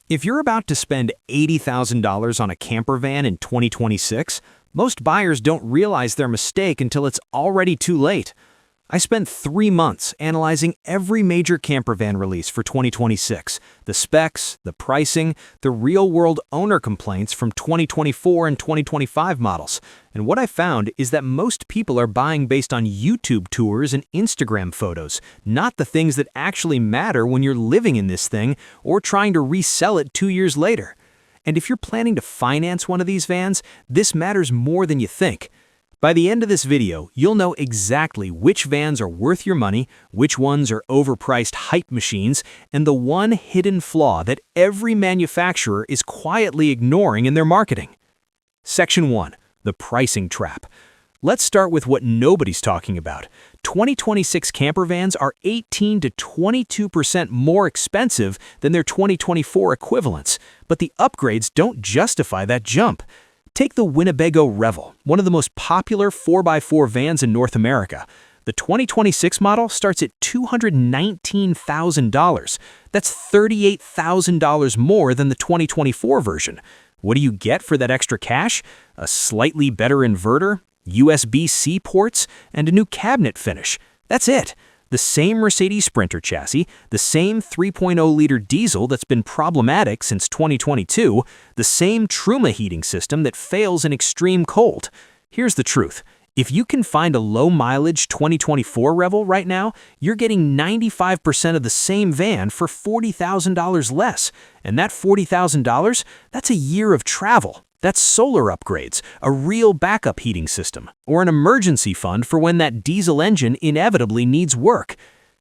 If you're about to spend $80,000 on a camper van in 2026, most buyers don't realize their mistake until it's already too late. I spent 3 months analyzing every major camper van release for 2026, the specs, the pricing, the real-world owner complaints from 2024 and 2025 models. And what I found is that most people are buying based on YouTube tours and Instagram photos, not the things that actually matter when you're living in this thing or trying to resell it 2 years later. And if you're planning to finance one of these vans, this matters more than you think. By the end of this video, you'll know exactly which vans are worth your money, which ones are overpriced hype machines, and the one hidden flaw that every manufacturer is quietly ignoring in their marketing. Section 1. The pricing trap. Let's start with what nobody's talking about. 2026 camper vans are 18 to 22% more expensive than their 2024 equivalents, but the upgrades don't justify that jump. Take the Winnebago Revel, one of the most popular 4x4 vans in North America. The 2026 model starts at $219,000. That's $38,000 more than the 2024 version. What do you get for that extra cash? A slightly better inverter, USB-C ports, and a new cabinet finish. That's it. The same Mercedes Sprinter chassis, the same 3.0-liter diesel that's been problematic since 2022, the same Truma heating system that fails in extreme cold. Here's the truth. If you can find a low-mileage 2024 Revel right now, you're getting 95% of the same van for $40,000 less. And that $40,000, that's a year of travel. That's solar upgrades, a real backup heating system, or an emergency fund for when that diesel engine inevitably needs work.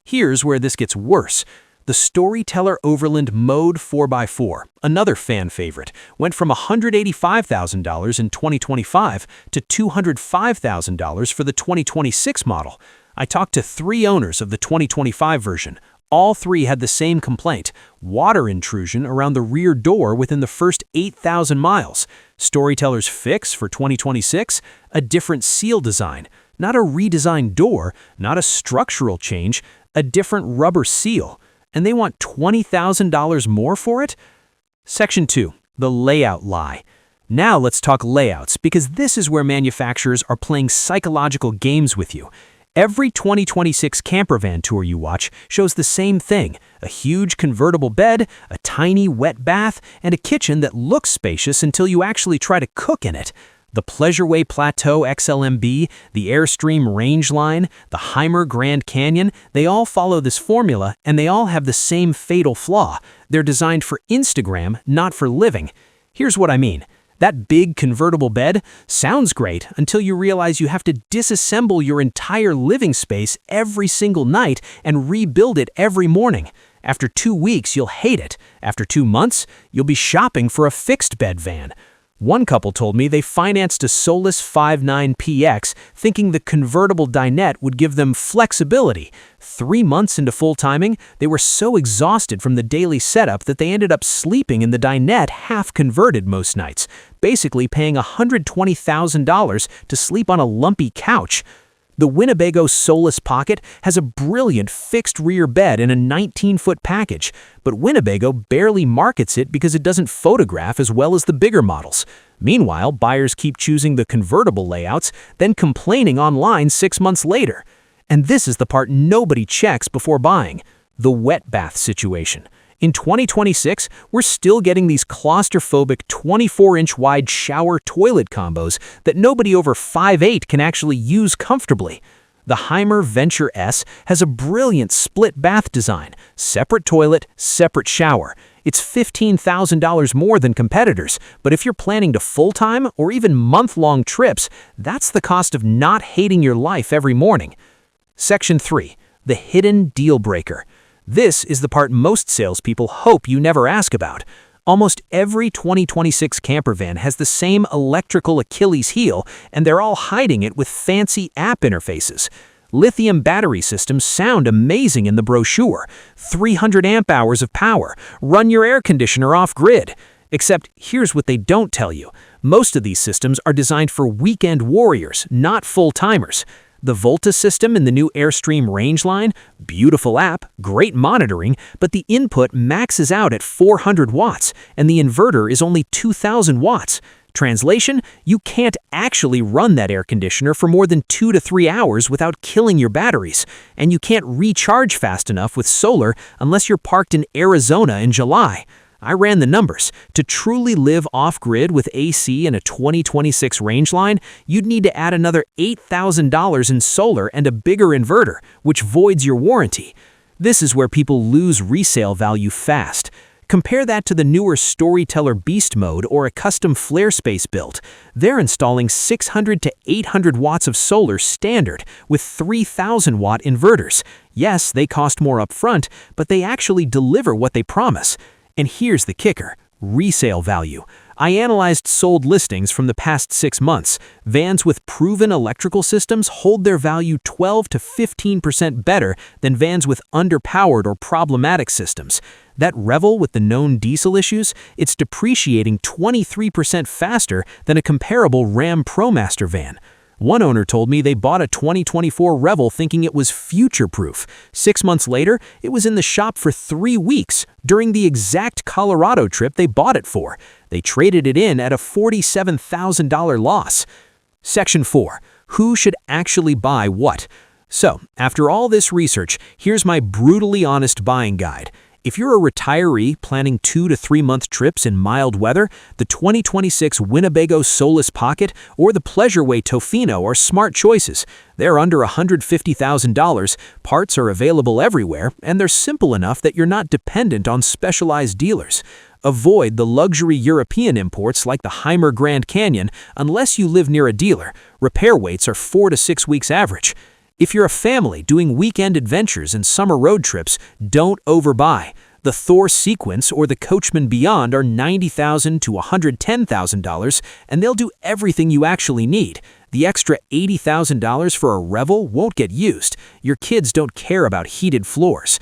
Here's where this gets worse. The Storyteller Overland Mode 4x4, another fan favorite, went from $185,000 in 2025 to $205,000 for the 2026 model. I talked to 3 owners of the 2025 version. All 3 had the same complaint: water intrusion around the rear door within the first 8,000 miles. Storyteller's fix for 2026? A different seal design. Not a redesigned door, not a structural change, a different rubber seal. And they want $20,000 more for it? Section 2. The layout lie. Now let's talk layouts, because this is where manufacturers are playing psychological games with you. Every 2026 camper van tour you watch shows the same thing: a huge convertible bed, a tiny wet bath, and a kitchen that looks spacious until you actually try to cook in it. The Pleasureway Plateau XLMB, the Airstream Rangeline, the Heimer Grand Canyon, they all follow this formula, and they all have the same fatal flaw. They're designed for Instagram, not for living. Here's what I mean. That big convertible bed sounds great until you realize you have to disassemble your entire living space every single night and rebuild it every morning. After 2 weeks, you'll hate it. After 2 months, you'll be shopping for a fixed bed van. One couple told me they financed a Solis 59PX thinking the convertible dinette would give them flexibility. 3 months into full timing, they were so exhausted from the daily setup that they ended up sleeping in the dinette half converted most nights, basically paying $120,000 to sleep on a lumpy couch. The Winnebago Solis Pocket has a brilliant fixed rear bed in a 19-foot package, but Winnebago barely markets it because it doesn't photograph as well as the bigger models. Meanwhile, buyers keep choosing the convertible layouts, then complaining online 6 months later. And this is the part nobody checks before buying: the wet bath situation. In 2026, we're still getting these claustrophobic 24-inch wide shower toilet combos that nobody over 5'8" can actually use comfortably. The Heimer Venture S has a brilliant split bath design: separate toilet, separate shower. It's $15,000 more than competitors, but if you're planning to full-time or even month-long trips, that's the cost of not hating your life every morning. Section 3. The hidden deal breaker. This is the part most salespeople hope you never ask about. Almost every 2026 camper van has the same electrical Achilles heel, and they're all hiding it with fancy app interfaces. Lithium battery systems sound amazing in the brochure. 300 amp hours of power. Run your air conditioner off-grid. Except here's what they don't tell you. Most of these systems are designed for weekend warriors, not full-timers. The Volta system in the new Airstream Rangeline? Beautiful app, great monitoring, but the input maxes out at 400 watts, and the inverter is only 2,000 watts. Translation, you can't actually run that air conditioner for more than 2 to 3 hours without killing your batteries, and you can't recharge fast enough with solar unless you're parked in Arizona in July. I ran the numbers. To truly live off-grid with AC and a 2026 Rangeline, you'd need to add another $8,000 in solar and a bigger inverter, which voids your warranty. This is where people lose resale value fast. Compare that to the newer Storyteller Beast Mode or a custom flare space build. They're installing 600 to 800 watts of solar standard with 3,000 watt inverters. Yes, they cost more upfront, but they actually deliver what they promise. And here's the kicker: resale value. I analyzed sold listings from the past 6 months. Vans with proven electrical systems hold their value 12 to 15% better than vans with underpowered or problematic systems. That Revel with the known diesel issues, it's depreciating 23% faster than a comparable Ram ProMaster van. One owner told me they bought a 2024 Revel thinking it was future-proof. 6 months later, it was in the shop for 3 weeks during the exact Colorado trip they bought it for. They traded it in at a $47,000 loss. Section 4. Who should actually buy what? So, after all this research, here's my brutally honest buying guide. If you're a retiree planning 2 to 3 month trips in mild weather, the 2026 Winnebago Solis Pocket or the Pleasureway Tofino are smart choices. They're under $150,000, parts are available everywhere, and they're simple enough that you're not dependent on specialized dealers. Avoid the luxury European imports like the Heimer Grand Canyon unless you live near a dealer. Repair waits are 4 to 6 weeks average. If you're a family doing weekend adventures and summer road trips, don't overbuy. The Thor Sequence or the Coachman Beyond are $90,000 to $110,000, and they'll do everything you actually need. The extra $80,000 for a Revel won't get used. Your kids don't care about heated floors.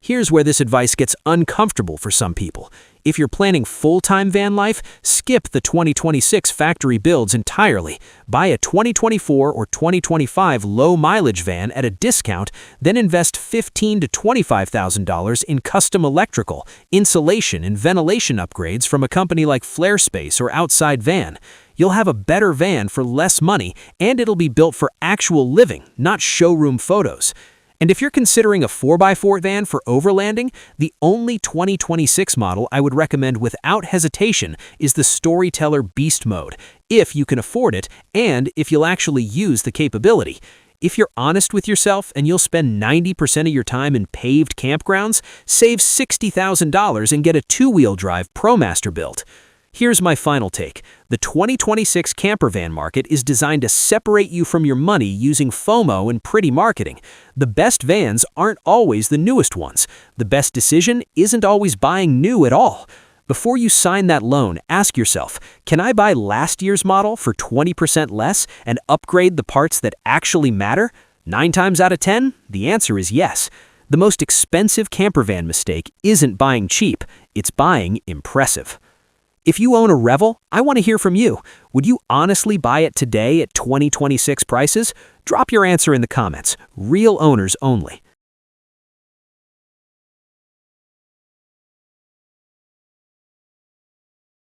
Here's where this advice gets uncomfortable for some people. If you're planning full-time van life, skip the 2026 factory builds entirely. Buy a 2024 or 2025 low-mileage van at a discount, then invest $15,000 to $25,000 in custom electrical, insulation, and ventilation upgrades from a company like Flare Space or Outside Van. You'll have a better van for less money, and it'll be built for actual living, not showroom photos. And if you're considering a 4x4 van for overlanding, the only 2026 model I would recommend without hesitation is the Storyteller Beast Mode, if you can afford it and if you'll actually use the capability. If you're honest with yourself and you'll spend 90% of your time in paved campgrounds, save $60,000 and get a 2-wheel drive ProMaster built. Here's my final take. The 2026 camper van market is designed to separate you from your money using FOMO and pretty marketing. The best vans aren't always the newest ones. The best decision isn't always buying new at all. Before you sign that loan, ask yourself, can I buy last year's model for 20% less and upgrade the parts that actually matter? 9 times out of 10, the answer is yes. The most expensive camper van mistake isn't buying cheap, it's buying impressive. If you own a Revel, I want to hear from you. Would you honestly buy it today at 2026 prices? Drop your answer in the comments. Real owners only.